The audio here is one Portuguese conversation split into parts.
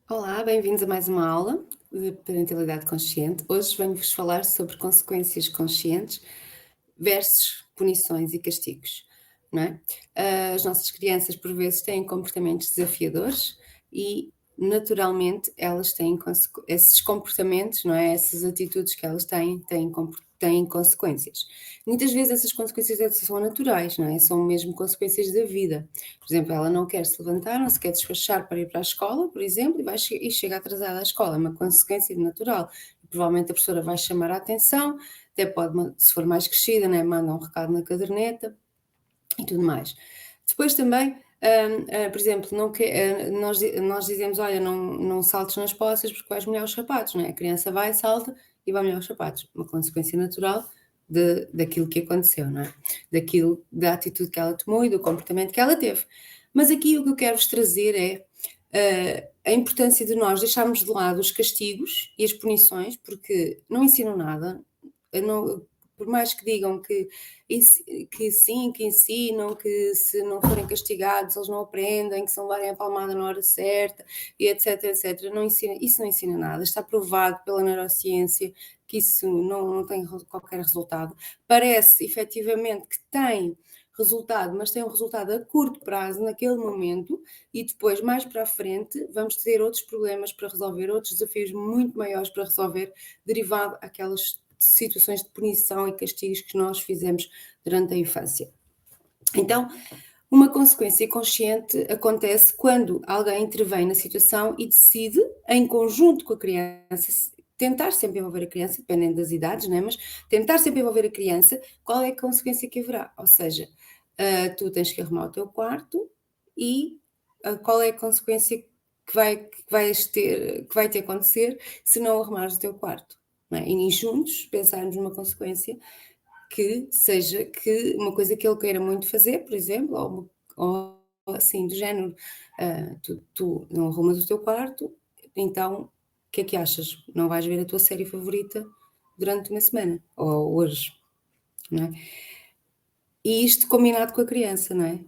Olá, bem-vindos a mais uma aula de parentalidade consciente. Hoje venho-vos falar sobre consequências conscientes versus punições e castigos, não é? As nossas crianças, por vezes, têm comportamentos desafiadores e, naturalmente, elas têm esses comportamentos, não é? Essas atitudes que elas têm consequências. Muitas vezes essas consequências são naturais, não é? São mesmo consequências da vida. Por exemplo, ela não quer se levantar, não se quer despachar para ir para a escola, por exemplo, e chega atrasada à escola, é uma consequência natural. E provavelmente a professora vai chamar a atenção, até pode, se for mais crescida, né, manda um recado na caderneta e tudo mais. Depois também, por exemplo, nós dizemos, olha, não saltes nas poças porque vais molhar os sapatos, não é? A criança vai, salta e vai molhar os sapatos. Uma consequência natural daquilo que aconteceu, não é? Da atitude que ela tomou e do comportamento que ela teve. Mas aqui o que eu quero vos trazer é a importância de nós deixarmos de lado os castigos e as punições, porque não ensinam nada. Não, por mais que digam que sim, que ensinam, que se não forem castigados eles não aprendem, que se não levarem a palmada na hora certa, e etc, etc. Isso não ensina nada. Está provado pela neurociência que isso não tem qualquer resultado. Parece efetivamente que tem resultado, mas tem um resultado a curto prazo, naquele momento, e depois, mais para a frente, vamos ter outros problemas para resolver, outros desafios muito maiores para resolver, derivado daquelas situações de punição e castigos que nós fizemos durante a infância. Então, uma consequência consciente acontece quando alguém intervém na situação e decide, em conjunto com a criança, tentar sempre envolver a criança, dependendo das idades, não é? Mas tentar sempre envolver a criança, qual é a consequência que haverá? Ou seja, tu tens que arrumar o teu quarto e qual é a consequência que vai te acontecer se não arrumares o teu quarto? Não é? E juntos pensarmos numa consequência que seja que uma coisa que ele queira muito fazer, por exemplo, ou assim do género, tu não arrumas o teu quarto, então o que é que achas? Não vais ver a tua série favorita durante uma semana, ou hoje, não é? E isto combinado com a criança, não é?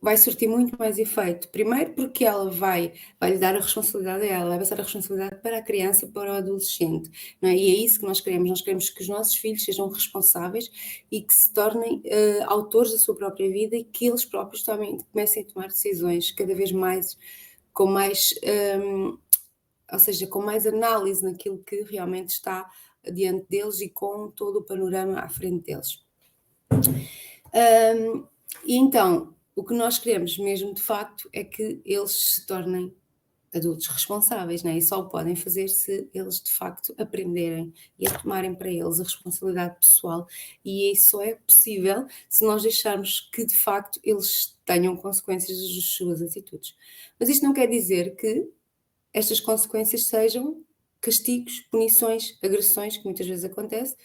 Vai surtir muito mais efeito. Primeiro porque ela vai lhe dar a responsabilidade a ela, vai passar a responsabilidade para a criança, para o adolescente, não é? E é isso que nós queremos que os nossos filhos sejam responsáveis e que se tornem autores da sua própria vida e que eles próprios também comecem a tomar decisões cada vez mais, com mais, ou seja, com mais análise naquilo que realmente está diante deles e com todo o panorama à frente deles. E então, o que nós queremos mesmo de facto é que eles se tornem adultos responsáveis, né? E só o podem fazer se eles de facto aprenderem e a tomarem para eles a responsabilidade pessoal, e isso só é possível se nós deixarmos que de facto eles tenham consequências das suas atitudes. Mas isto não quer dizer que estas consequências sejam castigos, punições, agressões, que muitas vezes acontece,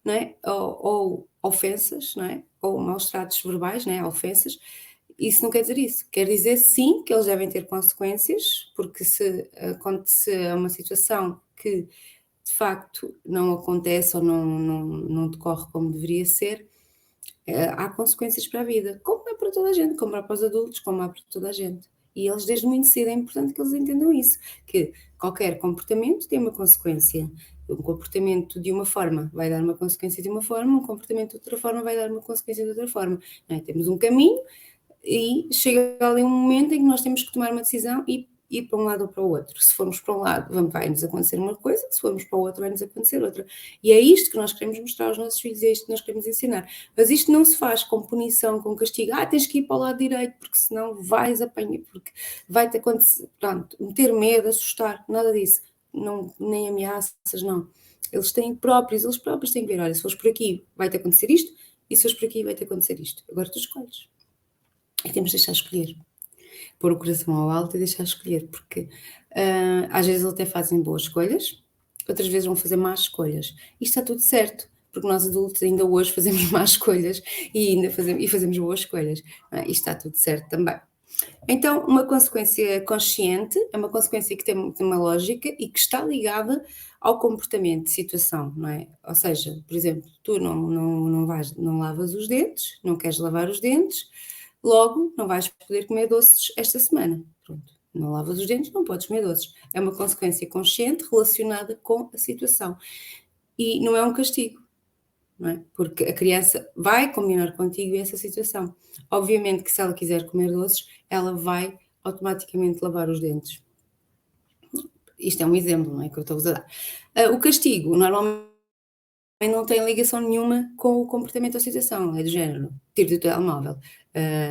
não é? Ou ofensas, não é? Ou maus tratos verbais, não é? Ofensas. Isso não quer dizer isso. Quer dizer, sim, que eles devem ter consequências, porque se acontecer uma situação que de facto não acontece ou não decorre como deveria ser, há consequências para a vida, como é para toda a gente, como é para os adultos, como é para toda a gente. E eles, desde muito cedo, é importante que eles entendam isso, que qualquer comportamento tem uma consequência. Um comportamento de uma forma vai dar uma consequência de uma forma, um comportamento de outra forma vai dar uma consequência de outra forma. Não é? Temos um caminho e chega ali um momento em que nós temos que tomar uma decisão e ir para um lado ou para o outro. Se formos para um lado, vai-nos acontecer uma coisa, se formos para o outro, vai-nos acontecer outra. E é isto que nós queremos mostrar aos nossos filhos, é isto que nós queremos ensinar. Mas isto não se faz com punição, com castigo. Tens que ir para o lado direito, porque senão vais apanhar, porque vai-te acontecer, pronto, meter medo, assustar, nada disso. Não, nem ameaças, não. Eles próprios têm que ver, olha, se fores por aqui, vai-te acontecer isto, e se fores por aqui, vai-te acontecer isto. Agora tu escolhes. E temos de deixar escolher. Pôr o coração ao alto e deixar escolher, porque às vezes eles até fazem boas escolhas, outras vezes vão fazer más escolhas. E está tudo certo, porque nós adultos ainda hoje fazemos más escolhas e fazemos boas escolhas. Não é? E está tudo certo também. Então, uma consequência consciente é uma consequência que tem uma lógica e que está ligada ao comportamento de situação, não é? Ou seja, por exemplo, tu não lavas os dentes, não queres lavar os dentes, logo não vais poder comer doces esta semana. Pronto. não lavas os dentes, não podes comer doces. É uma consequência consciente relacionada com a situação. E não é um castigo, não é? Porque a criança vai combinar contigo essa situação. Obviamente que se ela quiser comer doces, ela vai automaticamente lavar os dentes. Isto é um exemplo, não é, que eu estou a dar. O castigo, normalmente não tem ligação nenhuma com o comportamento da situação, é do género, tiro-te o telemóvel,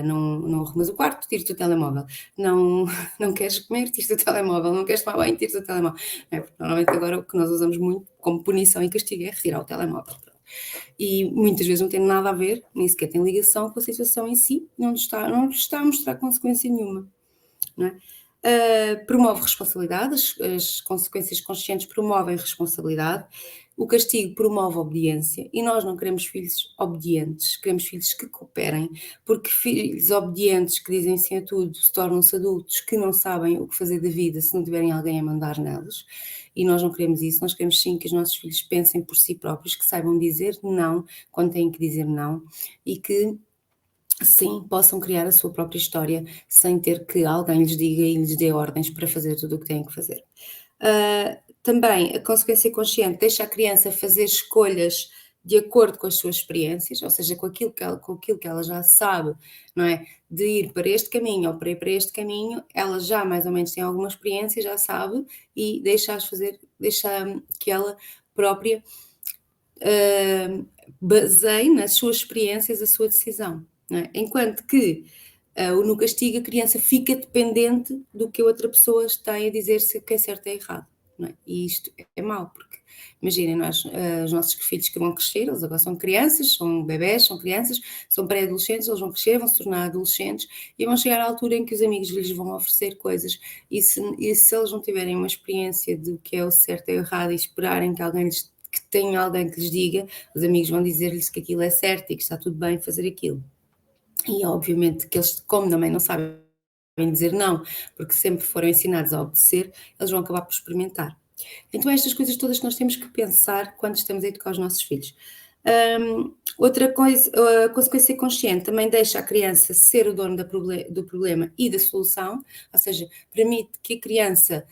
não arrumas o quarto, tiro-te o telemóvel, não, não queres comer, tiro-te o telemóvel, não queres tomar banho, tiro-te o telemóvel. Não é? Porque normalmente agora o que nós usamos muito como punição e castigo é retirar o telemóvel. E muitas vezes não tem nada a ver, nem sequer tem ligação com a situação em si, não lhe está a mostrar consequência nenhuma. Não é? Promove responsabilidade, as consequências conscientes promovem responsabilidade, o castigo promove obediência e nós não queremos filhos obedientes, queremos filhos que cooperem, porque filhos obedientes que dizem sim a tudo se tornam-se adultos que não sabem o que fazer da vida se não tiverem alguém a mandar neles. E nós não queremos isso, nós queremos sim que os nossos filhos pensem por si próprios, que saibam dizer não quando têm que dizer não e que sim, possam criar a sua própria história sem ter que alguém lhes diga e lhes dê ordens para fazer tudo o que têm que fazer. Também a consequência consciente deixa a criança fazer escolhas de acordo com as suas experiências, ou seja, com aquilo que ela já sabe, não é? De ir para este caminho ou para ir para este caminho, ela já mais ou menos tem alguma experiência, já sabe, e deixa que ela própria baseie nas suas experiências a sua decisão. Não é? Enquanto que no castigo a criança fica dependente do que a outra pessoa tem a dizer se o que é certo ou errado. Não é? E isto é mau, porque imaginem, os nossos filhos que vão crescer, eles agora são crianças, são bebés, são crianças, são pré-adolescentes, eles vão crescer, vão se tornar adolescentes e vão chegar à altura em que os amigos lhes vão oferecer coisas e se eles não tiverem uma experiência do que é o certo e o errado e esperarem que tenha alguém que lhes diga, os amigos vão dizer-lhes que aquilo é certo e que está tudo bem fazer aquilo. E obviamente que eles, como também não sabem dizer não, porque sempre foram ensinados a obedecer, eles vão acabar por experimentar. Então, estas coisas todas que nós temos que pensar quando estamos a educar os nossos filhos. Outra coisa, a consequência consciente também deixa a criança ser o dono do problema e da solução, ou seja, permite que a criança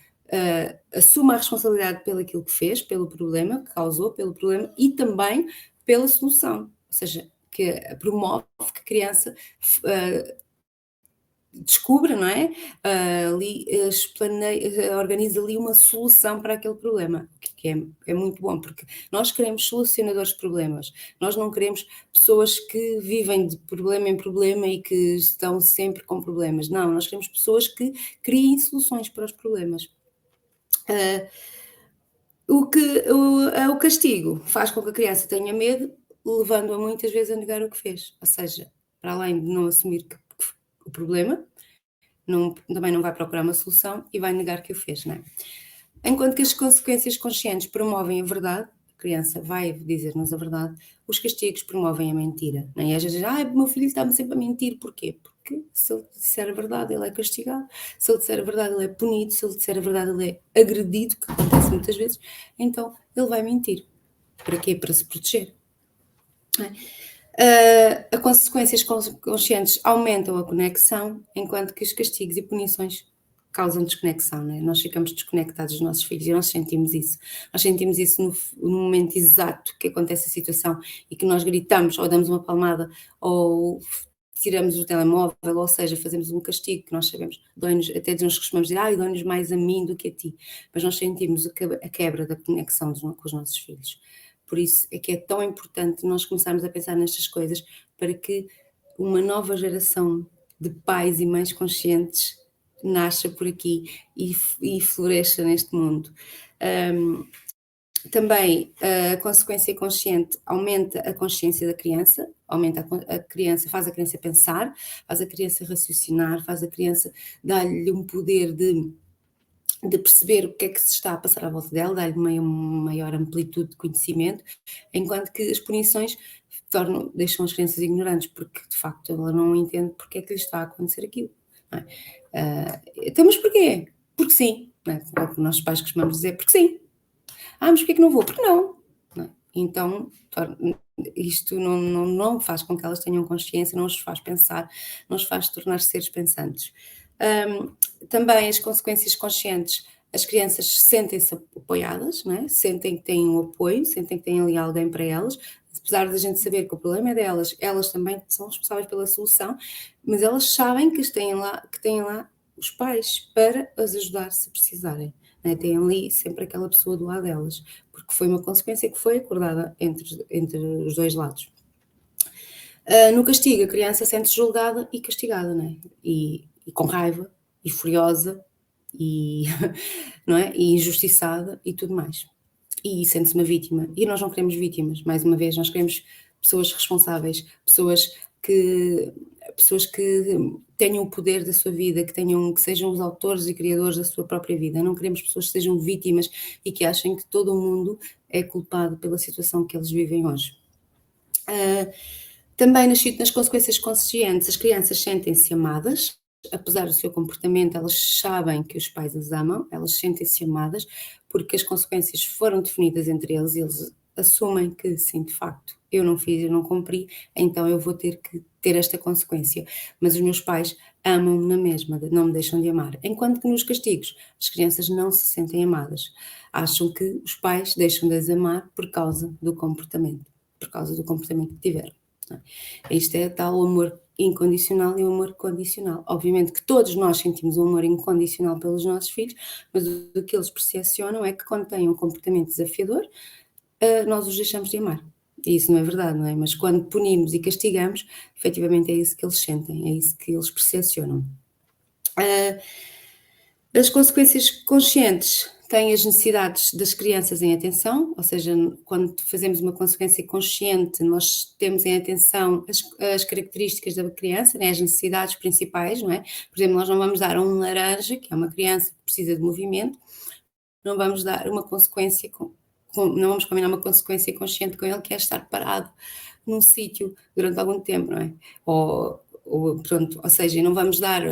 assuma a responsabilidade pelo aquilo que fez, pelo problema que causou, pelo problema e também pela solução, ou seja, que promove que a criança descubra, não é? Organiza ali uma solução para aquele problema, que é muito bom, porque nós queremos solucionadores de problemas, nós não queremos pessoas que vivem de problema em problema e que estão sempre com problemas, não, nós queremos pessoas que criem soluções para os problemas. O castigo faz com que a criança tenha medo, levando-a muitas vezes a negar o que fez, ou seja, para além de não assumir o problema, também não vai procurar uma solução e vai negar que o fez, não é? Enquanto que as consequências conscientes promovem a verdade, a criança vai dizer-nos a verdade, os castigos promovem a mentira. Não é? E às vezes, meu filho está-me sempre a mentir, porquê? Porque se ele disser a verdade, ele é castigado, se ele disser a verdade, ele é punido, se ele disser a verdade, ele é agredido, que acontece muitas vezes, então ele vai mentir. Para quê? Para se proteger. Não é? As consequências conscientes aumentam a conexão, enquanto que os castigos e punições causam desconexão, né? Nós ficamos desconectados dos nossos filhos e nós sentimos isso. Nós sentimos isso no momento exato que acontece a situação e que nós gritamos ou damos uma palmada ou tiramos o telemóvel, ou seja, fazemos um castigo que nós sabemos, dói-nos, até nos costumamos dizer, dói-nos mais a mim do que a ti, mas nós sentimos a quebra da conexão com os nossos filhos. Por isso é que é tão importante nós começarmos a pensar nestas coisas para que uma nova geração de pais e mães conscientes nasça por aqui e floresça neste mundo. Também a consequência consciente aumenta a consciência da criança, faz a criança pensar, faz a criança raciocinar, faz a criança dar-lhe um poder de perceber o que é que se está a passar à volta dela, dar-lhe uma maior amplitude de conhecimento, enquanto que as punições deixam as crianças ignorantes, porque de facto ela não entende porque é que lhe está a acontecer aquilo. Não é? Então, mas porquê? Porque sim, não é? É o que nossos pais costumamos dizer, porque sim. Mas porquê que não vou? Porque não. Não é? Então, isto não faz com que elas tenham consciência, não os faz pensar, não os faz tornar seres pensantes. Também as consequências conscientes, as crianças sentem-se apoiadas, não é? Sentem que têm um apoio, sentem que têm ali alguém para elas, apesar da gente saber que o problema é delas, elas também são responsáveis pela solução, mas elas sabem que têm lá os pais para as ajudar se precisarem. Não é? Têm ali sempre aquela pessoa do lado delas, porque foi uma consequência que foi acordada entre os dois lados. No castigo, a criança sente-se julgada e castigada, não é? E com raiva, e furiosa, e, não é? E injustiçada e tudo mais. E sente-se uma vítima. E nós não queremos vítimas, mais uma vez, nós queremos pessoas responsáveis, que, pessoas que tenham o poder da sua vida, que sejam os autores e criadores da sua própria vida. Não queremos pessoas que sejam vítimas e que achem que todo o mundo é culpado pela situação que eles vivem hoje. Também nas consequências conscientes, as crianças sentem-se amadas, apesar do seu comportamento, elas sabem que os pais as amam, elas sentem-se amadas, porque as consequências foram definidas entre eles e eles assumem que, sim, de facto, eu não fiz, eu não cumpri, então eu vou ter que ter esta consequência. Mas os meus pais amam-me na mesma, não me deixam de amar. Enquanto que nos castigos, as crianças não se sentem amadas. Acham que os pais deixam de as amar por causa do comportamento que tiveram. Isto é tal o amor incondicional e o amor condicional. Obviamente que todos nós sentimos um amor incondicional pelos nossos filhos, mas o que eles percepcionam é que quando têm um comportamento desafiador, nós os deixamos de amar. E isso não é verdade, não é? Mas quando punimos e castigamos, efetivamente é isso que eles sentem, é isso que eles percepcionam. As consequências conscientes têm as necessidades das crianças em atenção, ou seja, quando fazemos uma consequência consciente, nós temos em atenção as características da criança, né, as necessidades principais, não é? Por exemplo, nós não vamos dar a um laranja, que é uma criança que precisa de movimento, não vamos dar uma consequência, não vamos combinar uma consequência consciente com ele, que é estar parado num sítio durante algum tempo, não é? Ou seja, não vamos dar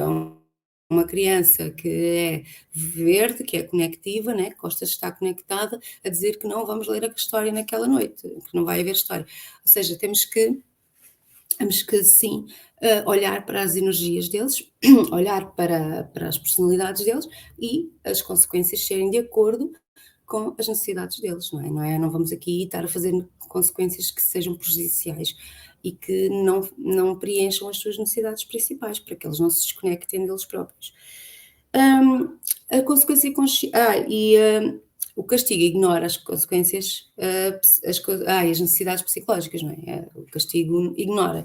uma criança que é verde, que é conectiva, né, que gosta de estar conectada, a dizer que não vamos ler a história naquela noite, que não vai haver história. Ou seja, temos que sim, olhar para as energias deles, olhar para as personalidades deles e as consequências serem de acordo com as necessidades deles, não é? Não vamos aqui estar a fazer consequências que sejam prejudiciais e que não preencham as suas necessidades principais, para que eles não se desconectem deles próprios. A consequência o castigo ignora as consequências, as necessidades psicológicas, não é? O castigo ignora.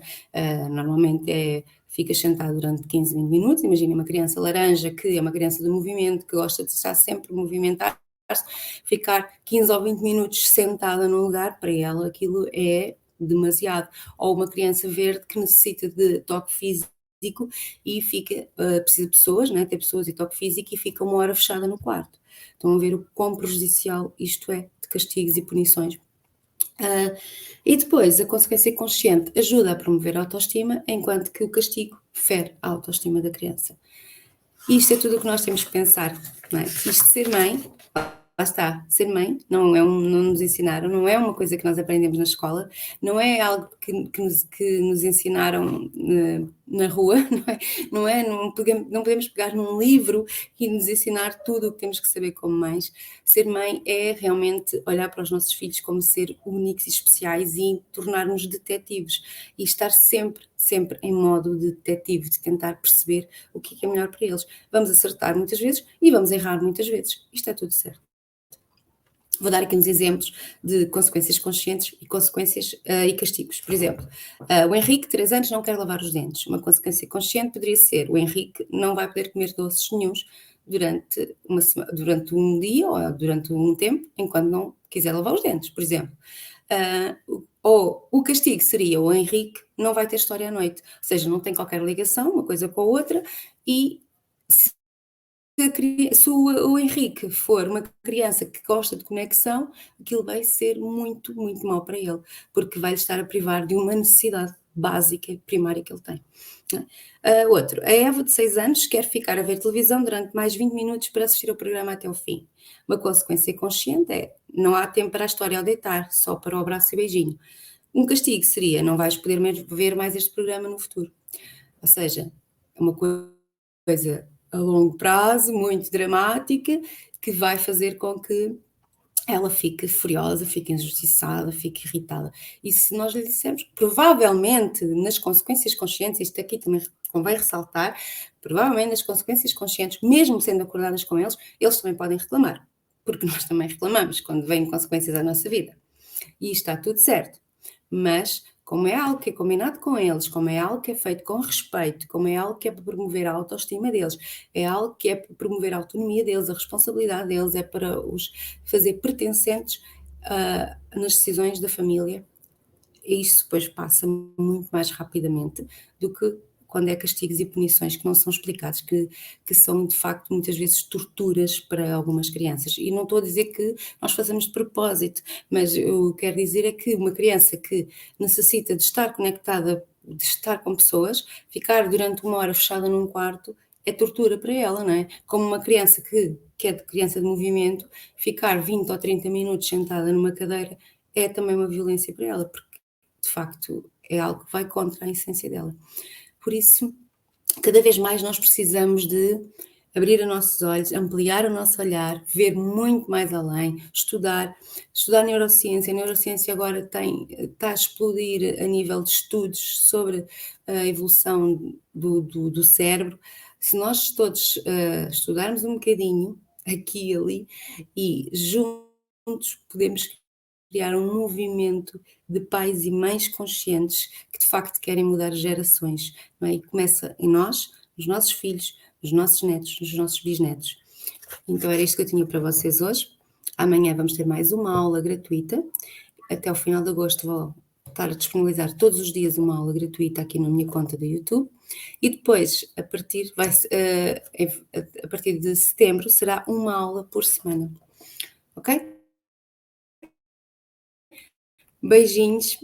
Normalmente ficas sentado durante 15, 20 minutos, imagina uma criança laranja, que é uma criança de movimento, que gosta de estar sempre a movimentar, ficar 15 ou 20 minutos sentada num lugar, para ela aquilo é demasiado. Ou uma criança verde que necessita de toque físico e precisa de pessoas, né, ter pessoas e toque físico, e fica uma hora fechada no quarto. Estão a ver o quão prejudicial isto é, de castigos e punições. E depois, a consequência consciente ajuda a promover a autoestima, enquanto que o castigo fere a autoestima da criança. Isto é tudo o que nós temos que pensar, não é? Isto de ser mãe, lá está, ser mãe não nos ensinaram, não é uma coisa que nós aprendemos na escola, não é algo que nos ensinaram na rua, não podemos pegar num livro e nos ensinar tudo o que temos que saber como mães. Ser mãe é realmente olhar para os nossos filhos como ser únicos e especiais e tornar-nos detetives e estar sempre em modo de detetive, de tentar perceber o que é melhor para eles. Vamos acertar muitas vezes e vamos errar muitas vezes. Isto é tudo certo. Vou dar aqui uns exemplos de consequências conscientes e consequências e castigos. Por exemplo, o Henrique, 3 anos, não quer lavar os dentes. Uma consequência consciente poderia ser: o Henrique não vai poder comer doces nenhuns durante um dia ou durante um tempo, enquanto não quiser lavar os dentes, por exemplo. Ou o castigo seria: o Henrique não vai ter história à noite, ou seja, não tem qualquer ligação uma coisa com a outra, e se o Henrique for uma criança que gosta de conexão, aquilo vai ser muito, muito mau para ele, porque vai estar a privar de uma necessidade básica, primária que ele tem. Outro, a Eva, de 6 anos, quer ficar a ver televisão durante mais 20 minutos para assistir ao programa até o fim. Uma consequência consciente é: não há tempo para a história ao deitar, só para o abraço e beijinho. Um castigo seria: não vais poder ver mais este programa no futuro. Ou seja, é uma coisa a longo prazo, muito dramática, que vai fazer com que ela fique furiosa, fique injustiçada, fique irritada. E se nós lhe dissermos, provavelmente nas consequências conscientes, isto aqui também convém ressaltar, provavelmente nas consequências conscientes, mesmo sendo acordadas com eles também podem reclamar, porque nós também reclamamos quando vêm consequências à nossa vida. E está tudo certo. Mas, como é algo que é combinado com eles, como é algo que é feito com respeito, como é algo que é para promover a autoestima deles, é algo que é para promover a autonomia deles, a responsabilidade deles, é para os fazer pertencentes nas decisões da família, e isso depois passa muito mais rapidamente do que quando é castigos e punições que não são explicados, que são de facto muitas vezes torturas para algumas crianças. E não estou a dizer que nós fazemos de propósito, mas eu quero dizer é que uma criança que necessita de estar conectada, de estar com pessoas, ficar durante 1 hora fechada num quarto, é tortura para ela, não é? Como uma criança que é de criança de movimento, ficar 20 ou 30 minutos sentada numa cadeira é também uma violência para ela, porque de facto é algo que vai contra a essência dela. Por isso, cada vez mais nós precisamos de abrir os nossos olhos, ampliar o nosso olhar, ver muito mais além, estudar neurociência. A neurociência agora está a explodir a nível de estudos sobre a evolução do cérebro. Se nós todos estudarmos um bocadinho, aqui e ali, e juntos podemos criar um movimento de pais e mães conscientes que de facto querem mudar gerações, não é? E começa em nós, nos nossos filhos, nos nossos netos, nos nossos bisnetos. Então era isto que eu tinha para vocês hoje. Amanhã vamos ter mais uma aula gratuita. Até o final de agosto vou estar a disponibilizar todos os dias uma aula gratuita aqui na minha conta do YouTube. E depois, a partir de setembro, será uma aula por semana. Ok? Beijinhos.